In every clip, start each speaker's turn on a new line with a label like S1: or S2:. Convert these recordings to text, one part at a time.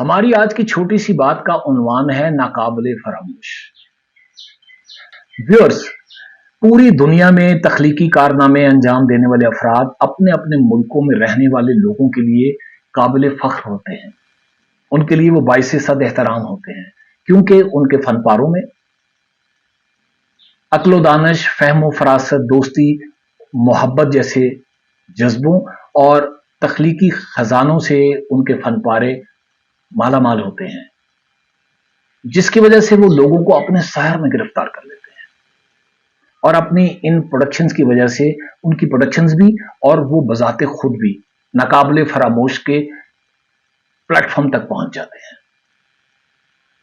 S1: ہماری آج کی چھوٹی سی بات کا عنوان ہے ناقابل فراموش۔ ویورز، پوری دنیا میں تخلیقی کارنامے انجام دینے والے افراد اپنے اپنے ملکوں میں رہنے والے لوگوں کے لیے قابل فخر ہوتے ہیں۔ ان کے لیے وہ باعث صد احترام ہوتے ہیں، کیونکہ ان کے فن پاروں میں عقل و دانش، فہم و فراست، دوستی، محبت جیسے جذبوں اور تخلیقی خزانوں سے ان کے فن پارے مالا مال ہوتے ہیں، جس کی وجہ سے وہ لوگوں کو اپنے سحر میں گرفتار کر لیتے ہیں اور اپنی ان پروڈکشنز کی وجہ سے ان کی پروڈکشنز بھی اور وہ بذات خود بھی ناقابل فراموش کے پلیٹ فارم تک پہنچ جاتے ہیں۔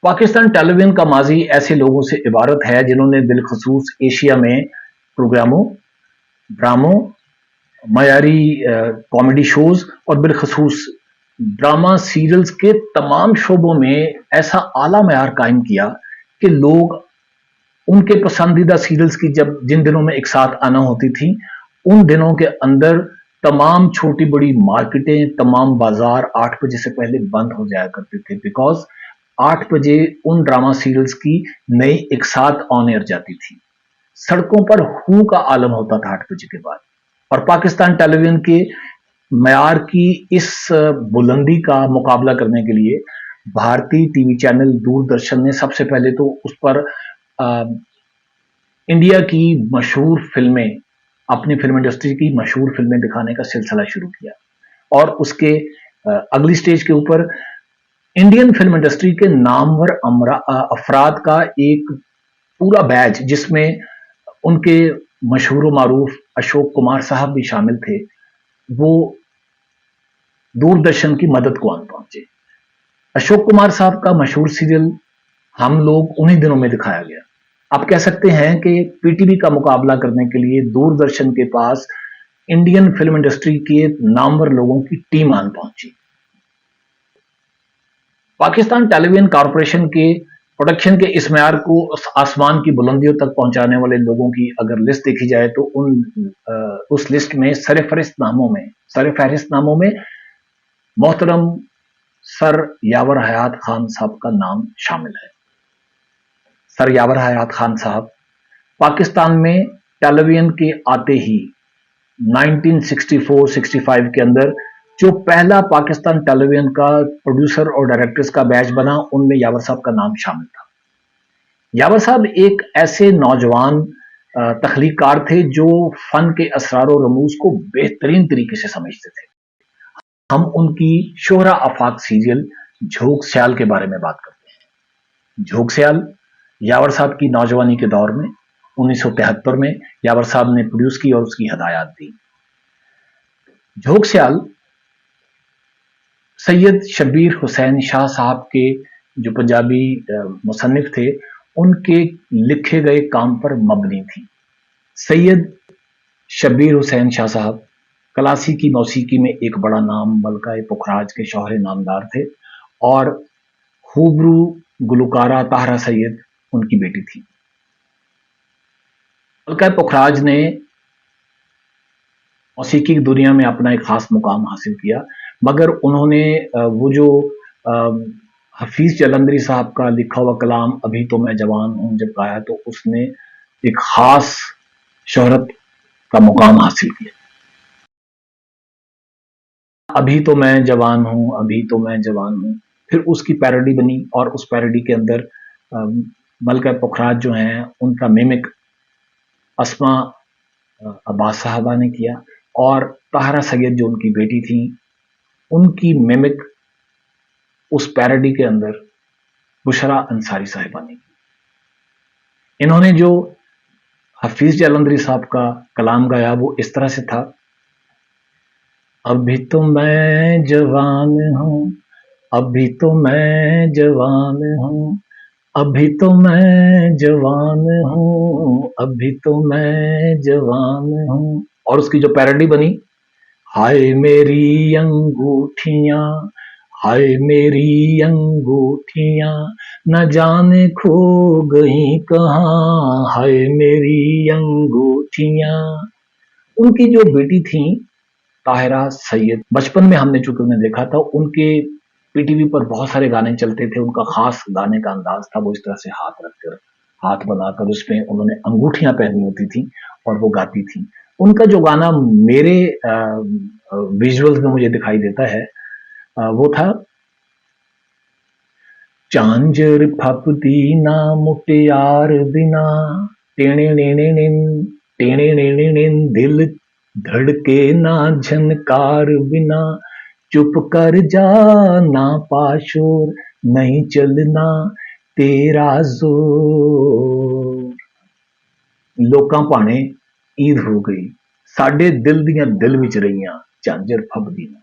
S1: پاکستان ٹیلی ویژن کا ماضی ایسے لوگوں سے عبارت ہے جنہوں نے بالخصوص ایشیا میں پروگراموں، ڈراموں، معیاری کامیڈی شوز اور بالخصوص ڈرامہ سیریلز کے تمام شعبوں میں ایسا اعلیٰ معیار قائم کیا کہ لوگ ان کے پسندیدہ سیریلز کی جن دنوں میں ایک ساتھ آنا ہوتی تھی، ان دنوں کے اندر تمام چھوٹی بڑی مارکیٹیں، تمام بازار 8 بجے سے پہلے بند ہو جایا کرتے تھے، بیکاز 8 بجے ان ڈرامہ سیریلز کی نئی ایک ساتھ آن ایئر جاتی تھی۔ سڑکوں پر ہو کا عالم ہوتا تھا 8 بجے کے بعد، اور پاکستان ٹیلی ویژن کے معیار کی اس بلندی کا مقابلہ کرنے کے لیے بھارتی ٹی وی چینل دوردرشن نے سب سے پہلے تو اس پر انڈیا کی مشہور فلمیں، اپنی فلم انڈسٹری کی مشہور فلمیں دکھانے کا سلسلہ شروع کیا، اور اس کے اگلی سٹیج کے اوپر انڈین فلم انڈسٹری کے نامور افراد کا ایک پورا بیچ، جس میں ان کے مشہور و معروف اشوک کمار صاحب بھی شامل تھے، وہ دوردرشن کی مدد کو آن پہنچے۔ اشوک کمار صاحب کا مشہور سیریل ہم لوگ انہی دنوں میں دکھایا گیا۔ آپ کہہ سکتے ہیں کہ پی ٹی وی کا مقابلہ کرنے کے لیے دوردرشن کے پاس انڈین فلم انڈسٹری کے نامور لوگوں کی ٹیم آن پہنچی۔ پاکستان ٹیلی ویژن کارپوریشن کے پروڈکشن کے اس معیار کو آسمان کی بلندیوں تک پہنچانے والے لوگوں کی اگر لسٹ دیکھی جائے تو اس لسٹ میں سر فہرست ناموں میں محترم سر یاور حیات خان صاحب کا نام شامل ہے۔ سر یاور حیات خان صاحب پاکستان میں ٹیلی ویژن کے آتے ہی 1964-65 کے اندر جو پہلا پاکستان ٹیلی ویژن کا پروڈیوسر اور ڈائریکٹرز کا بیچ بنا، ان میں یاور صاحب کا نام شامل تھا۔ یاور صاحب ایک ایسے نوجوان تخلیق کار تھے جو فن کے اسرار و رموز کو بہترین طریقے سے سمجھتے تھے۔ ہم ان کی شہرہ آفاق سیریل جھوک سیال کے بارے میں بات کرتے ہیں۔ جھوک سیال یاور صاحب کی نوجوانی کے دور میں 1973 میں یاور صاحب نے پروڈیوس کی اور اس کی ہدایات دی۔ جھوک سیال سید شبیر حسین شاہ صاحب کے، جو پنجابی مصنف تھے، ان کے لکھے گئے کام پر مبنی تھی۔ سید شبیر حسین شاہ صاحب کلاسیکی موسیقی میں ایک بڑا نام، ملکہ پکھراج کے شوہر نامدار تھے، اور خوبرو گلوکارہ طاہرہ سید ان کی بیٹی تھی۔ ملکہ پکھراج نے موسیقی کی دنیا میں اپنا ایک خاص مقام حاصل کیا، مگر انہوں نے وہ جو حفیظ جلندری صاحب کا لکھا ہوا کلام ابھی تو میں جوان ہوں جب گایا، تو اس نے ایک خاص شہرت کا مقام حاصل کیا۔ ابھی تو میں جوان ہوں، ابھی تو میں جوان ہوں، پھر اس کی پیروڈی بنی، اور اس پیروڈی کے اندر ملکہ پکھراج جو ہیں ان کا میمک اسما عباس صاحبہ نے کیا، اور طاہرہ سید جو ان کی بیٹی تھیں، ان کی میمک اس پیروڈی کے اندر بشرا انصاری صاحبہ نے کی۔ انہوں نے جو حفیظ جلندری صاحب کا کلام گایا وہ اس طرح سے تھا: ابھی تو میں جوان ہوں، ابھی تو میں جوان ہوں، ابھی تو میں جوان ہوں، ابھی تو میں جوان ہوں، اور اس کی جو پیروڈی بنی: ہائے میری انگوٹھیاں، ہائے میری انگوٹھیاں، نہ جانے کھو گئی کہاں، ہائے میری انگوٹھیاں۔ ان کی جو بیٹی تھیں طاہرہ سید، بچپن میں ہم نے چونکہ انہیں دیکھا تھا، ان کے पी टीवी पर बहुत सारे गाने चलते थे, उनका खास गाने का अंदाज था, वो इस तरह से हाथ रखकर, हाथ बनाकर उसमें उन्होंने अंगूठियां पहनी होती थी और वो गाती थी। उनका जो गाना मेरे विजुअल्स में मुझे दिखाई देता है, वो था, झांझर फपदी ना मुटियार बिना, टेणे नेणे निन, टेणे नेणे निन, दिल धड़के ना झनकार बिना, चुप कर जा ना पाशोर, नहीं चलना तेरा जोर। लोकां भाणे ईद हो गई, साडे दिल दियां दिल विच रहियां झांझर फबदी ना।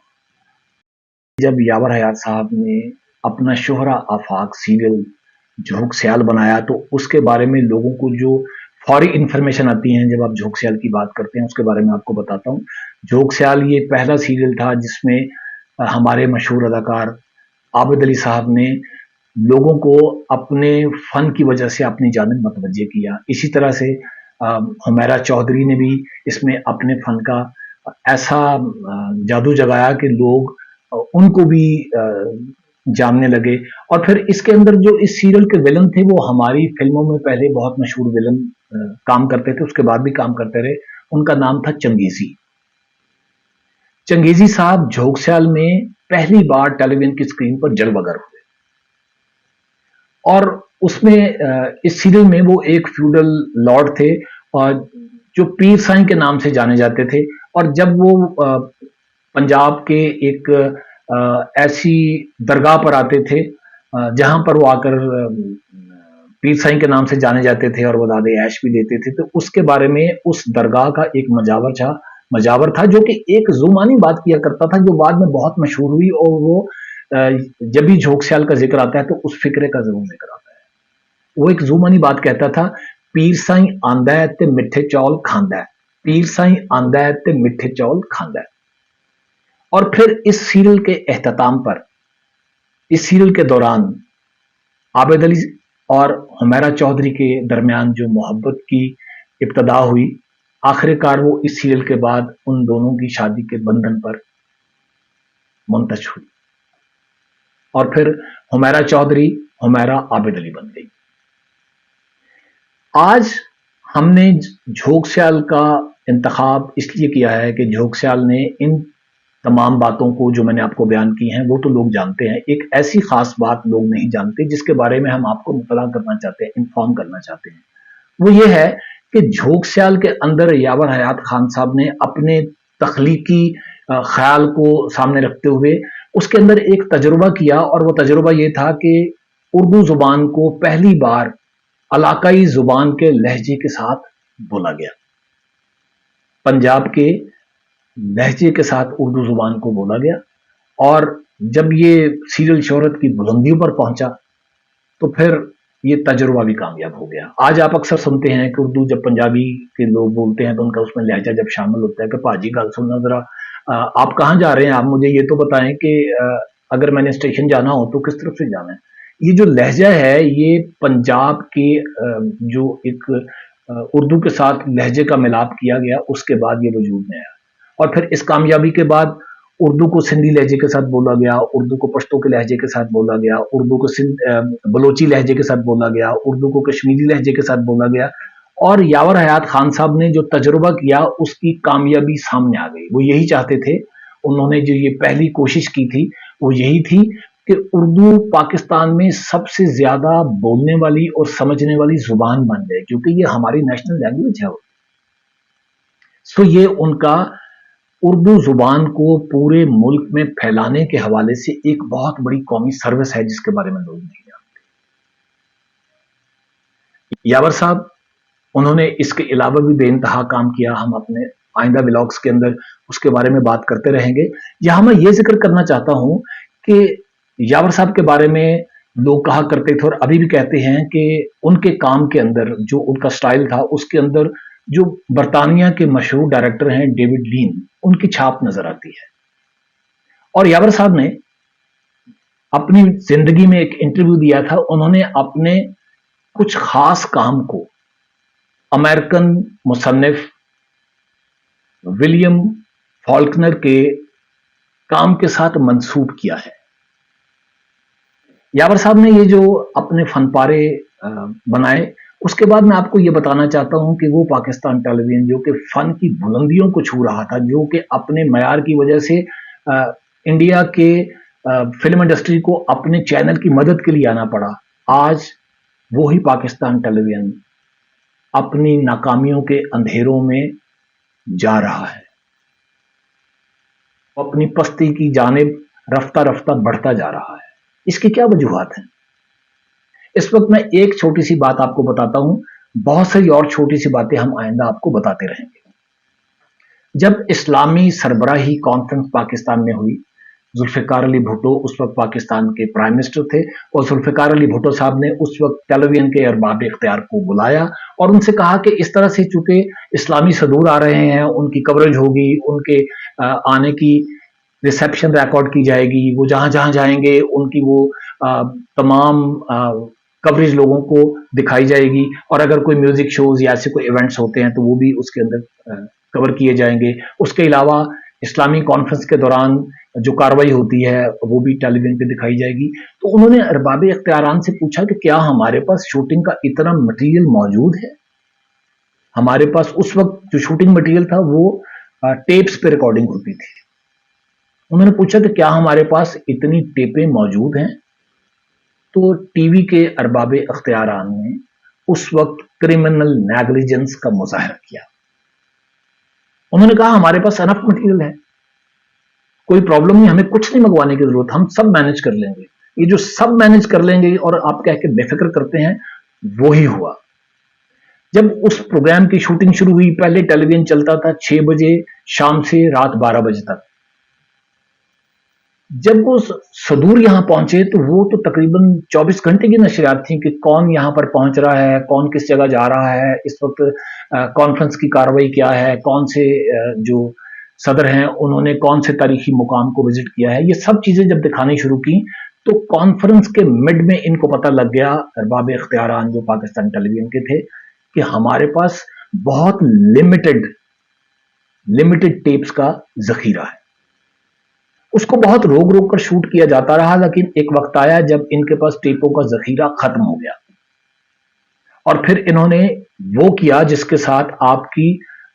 S1: जब यावर हयात साहब ने अपना शोहरा आफाक सीरियल झोंक सियाल बनाया, तो उसके बारे में लोगों को जो फौरी इंफॉर्मेशन आती है जब आप झोंक सियाल की बात करते हैं, उसके बारे में आपको बताता हूँ। झोंक सियाल ये पहला सीरियल था जिसमें हमारे मशहूर अदाकार आबिद अली साहब ने लोगों को अपने फन की वजह से अपनी जानिब मतवज्जे किया। इसी तरह से हुमैरा चौधरी ने भी इसमें अपने फन का ऐसा जादू जगाया कि लोग उनको भी जानने लगे। और फिर इसके अंदर जो इस सीरियल के विलन थे, वो हमारी फिल्मों में पहले बहुत मशहूर विलन काम करते थे, उसके बाद भी काम करते रहे। उनका नाम था चंगेजी। चंगेजी साहब झोंक सियाल में पहली बार टेलीविजन की स्क्रीन पर जलवगर हुए, और उसमें इस सीरियल में वो एक फ्यूडल लॉर्ड थे और जो पीर साईं के नाम से जाने जाते थे। और जब वो पंजाब के एक ऐसी दरगाह पर आते थे जहां पर वो आकर पीर साईं के नाम से जाने जाते थे और वो दादे ऐश भी देते थे, तो उसके बारे में उस दरगाह का एक मजावर था जो कि एक जुमानी बात किया करता था, जो बाद में बहुत मशहूर हुई। और वो जब भी झोंक सियाल का जिक्र आता है तो उस फिक्रे का जरूर जिक्र आता है। वो एक जुमानी बात कहता था, पीर साईं आंदा है ते मिठे चौल खांदा है, पीर साईं आंदा है ते मिठे चौल खांदा है। और फिर इस सीरियल के एहतताम पर, इस सीरियल के दौरान आबिद अली और हुमैरा चौधरी के दरमियान जो मोहब्बत की इब्तदा हुई, आखिरकार वो इस सीरियल के बाद उन दोनों की शादी के बंधन पर मुंतज हुई और फिर हुमैरा चौधरी हुमैरा आबिद अली बन गई। आज हमने झोंक सियाल का इंतखाब इसलिए किया है कि झोंक सियाल ने इन तमाम बातों को जो मैंने आपको बयान की हैं वो तो लोग जानते हैं। एक ऐसी खास बात लोग नहीं जानते जिसके बारे में हम आपको मुतला करना चाहते हैं, इन्फॉर्म करना चाहते हैं। वो ये है कि झोंक सियाल के अंदर यावर हयात खान साहब ने अपने तख्लीकी ख्याल को सामने रखते हुए उसके अंदर एक तजुर्बा किया, और वो तजुर्बा ये था कि उर्दू जुबान को पहली बार इलाकाई जुबान के लहजे के साथ बोला गया। पंजाब के लहजे के साथ उर्दू जुबान को बोला गया, और जब ये सीरियल शोहरत की बुलंदियों पर पहुंचा तो फिर ये तजुर्बा भी कामयाब हो गया। आज आप अक्सर सुनते हैं कि उर्दू जब पंजाबी के लोग बोलते हैं तो उनका उसमें लहजा जब शामिल होता है कि पाजी गल सुनना जरा, आप कहाँ जा रहे हैं, आप मुझे ये तो बताएं कि अगर मैंने स्टेशन जाना हो तो किस तरफ से जाना है। ये जो लहजा है ये पंजाब के जो एक उर्दू के साथ लहजे का मिलाप किया गया, उसके बाद ये वजूद में आया। और फिर इस कामयाबी के बाद उर्दू को सिंधी लहजे के साथ बोला गया, उर्दू को पश्तो के लहजे के साथ बोला गया, उर्दू को बलोची लहजे के साथ बोला गया, उर्दू को कश्मीरी लहजे के साथ बोला गया। और यावर हयात खान साहब ने जो तजुर्बा किया उसकी कामयाबी सामने आ गई। वो यही चाहते थे, उन्होंने जो ये पहली कोशिश की थी वो यही थी कि उर्दू पाकिस्तान में सबसे ज्यादा बोलने वाली और समझने वाली जुबान बन जाए, क्योंकि ये हमारी नेशनल लैंग्वेज है। सो ये उनका उर्दू जुबान को पूरे मुल्क में फैलाने के हवाले से एक बहुत बड़ी कौमी सर्विस है जिसके बारे में लोग नहीं जानते। यावर साहब, उन्होंने इसके अलावा भी बेइंतहा काम किया। हम अपने आइंदा व्लॉग्स के अंदर उसके बारे में बात करते रहेंगे। यहां मैं ये जिक्र करना चाहता हूं कि यावर साहब के बारे में लोग कहा करते थे और अभी भी कहते हैं कि उनके काम के अंदर जो उनका स्टाइल था उसके अंदर जो बरतानिया के मशहूर डायरेक्टर हैं डेविड लीन, उनकी छाप नजर आती है। और यावर साहब ने अपनी जिंदगी में एक इंटरव्यू दिया था, उन्होंने अपने कुछ खास काम को अमेरिकन मुसन्निफ विलियम फॉल्कनर के काम के साथ मंसूब किया है। यावर साहब ने ये जो अपने फन पारे बनाए, उसके बाद मैं आपको ये बताना चाहता हूं कि वो पाकिस्तान टेलीविजन जो कि फन की बुलंदियों को छू रहा था, जो कि अपने मयार की वजह से इंडिया के फिल्म इंडस्ट्री को अपने चैनल की मदद के लिए आना पड़ा, आज वो ही पाकिस्तान टेलीविजन अपनी नाकामियों के अंधेरों में जा रहा है, अपनी पस्ती की जानिब रफ्ता रफ्ता बढ़ता जा रहा है। इसकी क्या वजूहात हैं? इस वक्त मैं एक छोटी सी बात आपको बताता हूं, बहुत सारी और छोटी सी बातें हम आइंदा आपको बताते रहेंगे। जब इस्लामी सरबराही कॉन्फ्रेंस पाकिस्तान में हुई, जुल्फिकार अली भुट्टो उस वक्त पाकिस्तान के प्राइम मिनिस्टर थे, और जुल्फिकार अली भुट्टो साहब ने उस वक्त टेलीविजन के अरबाब इख्तियार को बुलाया और उनसे कहा कि इस तरह से चूंकि इस्लामी सदूर आ रहे हैं, उनकी कवरेज होगी, उनके आने की रिसेप्शन रिकॉर्ड की जाएगी, वो जहां जहां जाएंगे उनकी वो तमाम कवरेज लोगों को दिखाई जाएगी, और अगर कोई म्यूजिक शोज या ऐसे कोई इवेंट्स होते हैं तो वो भी उसके अंदर कवर किए जाएंगे। उसके अलावा इस्लामी कॉन्फ्रेंस के दौरान जो कार्रवाई होती है वो भी टेलीविजन पे दिखाई जाएगी। तो उन्होंने अरबाब इख्तियारान से पूछा कि क्या हमारे पास शूटिंग का इतना मटेरियल मौजूद है? हमारे पास उस वक्त जो शूटिंग मटेरियल था वो टेप्स पे रिकॉर्डिंग होती थी। उन्होंने पूछा कि क्या हमारे पास इतनी टेपें मौजूद हैं? तो टीवी के अरबाब इख्तियारान ने उस वक्त क्रिमिनल नेग्लिजेंस का मुजाहरा किया। उन्होंने कहा हमारे पास अनफ मटेरियल है, कोई प्रॉब्लम नहीं, हमें कुछ नहीं मंगवाने की जरूरत, हम सब मैनेज कर लेंगे। ये जो सब मैनेज कर लेंगे और आप कह के बेफिक्र करते हैं, वो ही हुआ। जब उस प्रोग्राम की शूटिंग शुरू हुई, पहले टेलीविजन चलता था 6 बजे शाम से रात 12 बजे तक। जब वो सदूर यहां पहुंचे तो वो तो तकरीबन 24 घंटे की नशरियात थी कि कौन यहां पर पहुंच रहा है, कौन किस जगह जा रहा है, इस वक्त कॉन्फ्रेंस की कार्रवाई क्या है, कौन से जो सदर हैं उन्होंने कौन से तारीखी मुकाम को विजिट किया है। ये सब चीजें जब दिखानी शुरू की तो कॉन्फ्रेंस के मिड में इनको पता लग गया, अरबाब इख्तियारान जो पाकिस्तान टेलीविजन के थे, कि हमारे पास बहुत लिमिटेड टेप्स का जखीरा है। उसको बहुत रोक रोक कर शूट किया जाता रहा, लेकिन एक वक्त आया जब इनके पास टेपों का जखीरा खत्म हो गया, और फिर इन्होंने वो किया जिसके साथ आपकी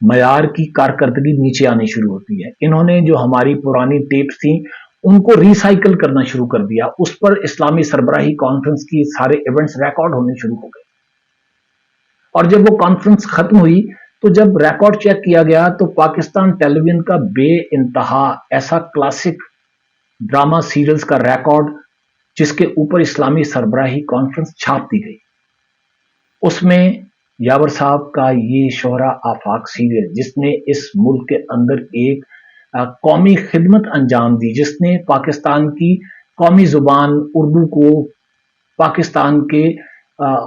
S1: मयार की कारकर्दगी नीचे आनी शुरू होती है। इन्होंने जो हमारी पुरानी टेप्स थी उनको रिसाइकल करना शुरू कर दिया, उस पर इस्लामी सरबराही कॉन्फ्रेंस की सारे इवेंट्स रिकॉर्ड होने शुरू हो गए। और जब वो कॉन्फ्रेंस खत्म हुई तो जब रिकॉर्ड चेक किया गया तो पाकिस्तान टेलीविजन का बे इंतहा ऐसा क्लासिक ड्रामा सीरियल्स का रिकॉर्ड जिसके ऊपर इस्लामी सरबराही कॉन्फ्रेंस छाप दी गई, उसमें यावर साहब का ये शोहरा आफाक सीरियल जिसने इस मुल्क के अंदर एक कौमी खिदमत अंजाम दी, जिसने पाकिस्तान की कौमी जुबान उर्दू को पाकिस्तान के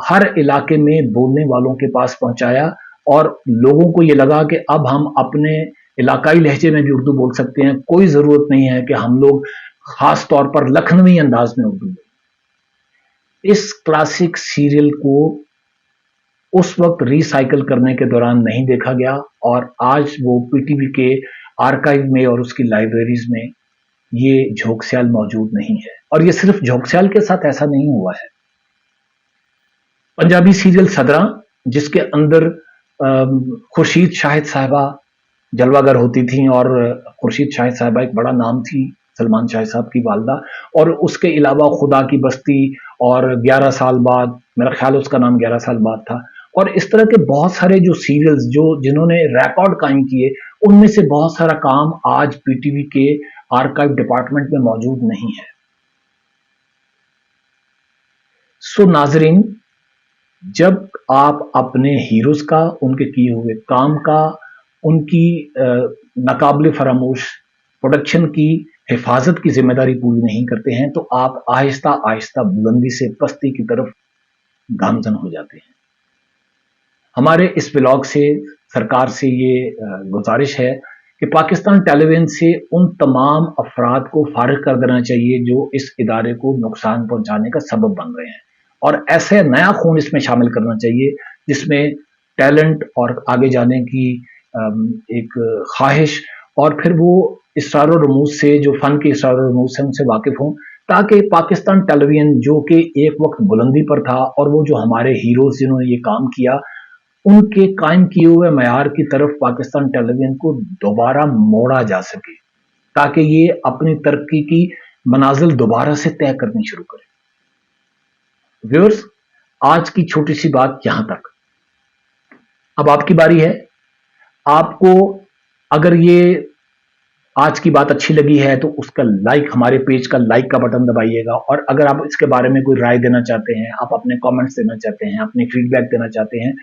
S1: हर इलाके में बोलने वालों के पास पहुंचाया, और लोगों को ये लगा कि अब हम अपने इलाकाई लहजे में भी उर्दू बोल सकते हैं, कोई ज़रूरत नहीं है कि हम लोग खास तौर पर लखनवी अंदाज में उर्दू बोलें। इस क्लासिक सीरियल को उस वक्त रिसाइकल करने के दौरान नहीं देखा गया, और आज वो पीटीवी के आर्काइव में और उसकी लाइब्रेरीज में ये झोंकस्याल मौजूद नहीं है। और ये सिर्फ झोंकस्याल के साथ ऐसा नहीं हुआ है। पंजाबी सीरियल सदरा, जिसके अंदर खुर्शीद शाहिद साहिबा जलवागर होती थी, और खुर्शीद शाहिद साहिबा एक बड़ा नाम थी, सलमान शाह साहब की वालदा, और उसके अलावा खुदा की बस्ती, और 11 साल बाद, मेरा ख्याल उसका नाम 11 साल बाद था, और इस तरह के बहुत सारे जो सीरियल्स जो जिन्होंने रिकॉर्ड कायम किए, उनमें से बहुत सारा काम आज पीटीवी के आर्काइव डिपार्टमेंट में मौजूद नहीं है। सो नाजरीन, जब आप अपने हीरोज का, उनके किए हुए काम का, उनकी नाकाबिल फरामोश प्रोडक्शन की हिफाजत की जिम्मेदारी पूरी नहीं करते हैं तो आप आहिस्ता आहिस्ता बुलंदी से पस्ती की तरफ गामजन हो जाते हैं। हमारे इस ब्लॉग से सरकार से ये गुजारिश है कि पाकिस्तान टेलीविजन से उन तमाम अफराद को फारिग कर देना चाहिए जो इस इदारे को नुकसान पहुंचाने का सबब बन रहे हैं, और ऐसे नया खून इसमें शामिल करना चाहिए जिसमें टैलेंट और आगे जाने की एक ख्वाहिश, और फिर वो इसरार और रमूज से, जो फन के इसरार और रमूज से उनसे वाकिफ हों, ताकि पाकिस्तान टेलीविजन जो कि एक वक्त बुलंदी पर था और वो जो हमारे हीरोज जिन्होंने ये काम किया उनके कायम किए हुए मयार की तरफ पाकिस्तान टेलीविजन को दोबारा मोड़ा जा सके, ताकि ये अपनी तरक्की की मनाजिल दोबारा से तय करनी शुरू करे। व्यूअर्स, आज की छोटी सी बात यहां तक। अब आपकी बारी है। आपको अगर ये आज की बात अच्छी लगी है तो उसका लाइक, हमारे पेज का लाइक का बटन दबाइएगा, और अगर आप इसके बारे में कोई राय देना चाहते हैं, आप अपने कमेंट्स देना चाहते हैं, अपनी फीडबैक देना चाहते हैं,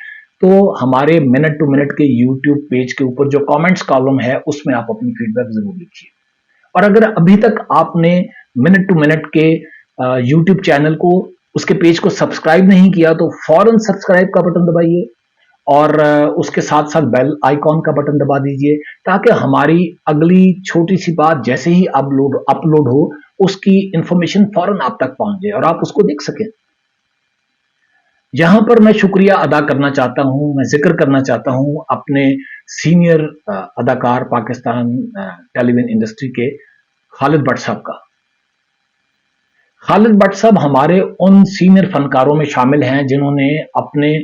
S1: तो हमारे मिनट टू मिनट के यूट्यूब पेज के ऊपर जो कमेंट्स कॉलम है उसमें आप अपनी फीडबैक जरूर लिखिए। और अगर अभी तक आपने मिनट टू मिनट के यूट्यूब चैनल को, उसके पेज को सब्सक्राइब नहीं किया तो फौरन सब्सक्राइब का बटन दबाइए और उसके साथ साथ बेल आइकॉन का बटन दबा दीजिए, ताकि हमारी अगली छोटी सी बात जैसे ही अपलोड हो उसकी इंफॉर्मेशन फौरन आप तक पहुंच जाए और आप उसको देख सकें। यहां पर मैं शुक्रिया अदा करना चाहता हूं, मैं जिक्र करना चाहता हूं अपने सीनियर अदाकार पाकिस्तान टेलीविजन इंडस्ट्री के खालिद भट्ट साहब का। खालिद भट्ट साहब हमारे उन सीनियर फनकारों में शामिल हैं जिन्होंने अपने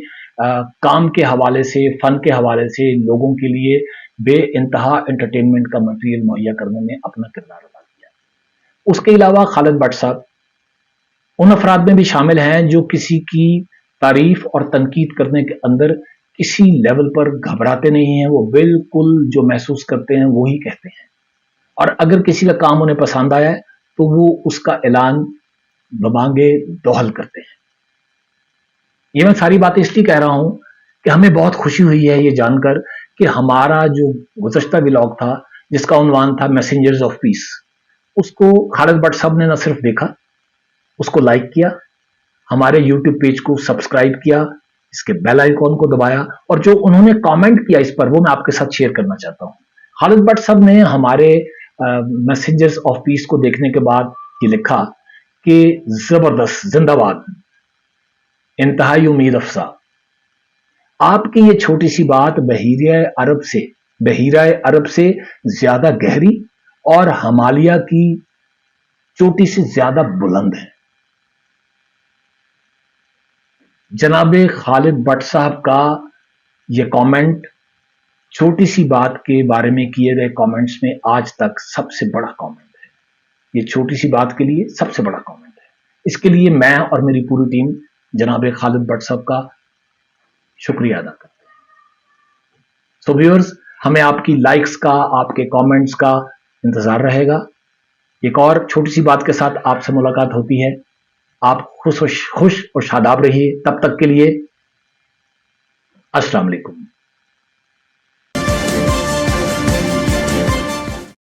S1: काम के हवाले से, फन के हवाले से लोगों के लिए बेइंतहा एंटरटेनमेंट का मटेरियल मुहैया करने में अपना किरदार अदा किया। उसके अलावा खालिद भट्ट साहब उन अफराद में भी शामिल हैं जो किसी की तारीफ और तनकीद करने के अंदर किसी लेवल पर घबराते नहीं हैं। वो बिल्कुल जो महसूस करते हैं वो ही कहते हैं, और अगर किसी का काम उन्हें पसंद आया है तो वो उसका ऐलान बमांगे दोहल करते हैं। ये मैं सारी बातें इसलिए कह रहा हूं कि हमें बहुत खुशी हुई है ये जानकर कि हमारा जो गुज़श्ता व्लॉग था जिसका उन्वान था मैसेंजर्स ऑफ पीस, उसको खालिद भट्ट साहब ने न सिर्फ देखा, उसको लाइक किया, हमारे यूट्यूब पेज को सब्सक्राइब किया, इसके बेल आइकॉन को दबाया, और जो उन्होंने कमेंट किया इस पर वो मैं आपके साथ शेयर करना चाहता हूं। खालिद भट्ट साहब ने हमारे मैसेंजर्स ऑफ पीस को देखने के बाद ये लिखा कि जबरदस्त, जिंदाबाद, इंतहाई उम्मीद अफसा। आपकी ये छोटी सी बात बहीरा अरब से ज्यादा गहरी और हिमालय की चोटी से ज्यादा बुलंद है। जनाबे खालिद भट्ट साहब का ये कमेंट छोटी सी बात के बारे में किए गए कमेंट्स में आज तक सबसे बड़ा कमेंट है। ये छोटी सी बात के लिए सबसे बड़ा कमेंट है। इसके लिए मैं और मेरी पूरी टीम जनाबे खालिद भट्ट साहब का शुक्रिया अदा करते हैं। सो व्यूअर्स, हमें आपकी लाइक्स का, आपके कमेंट्स का इंतजार रहेगा। एक और छोटी सी बात के साथ आपसे मुलाकात होती है। आप खुश और शादाब रहिए। तब तक के लिए अस्सलाम वालेकुम।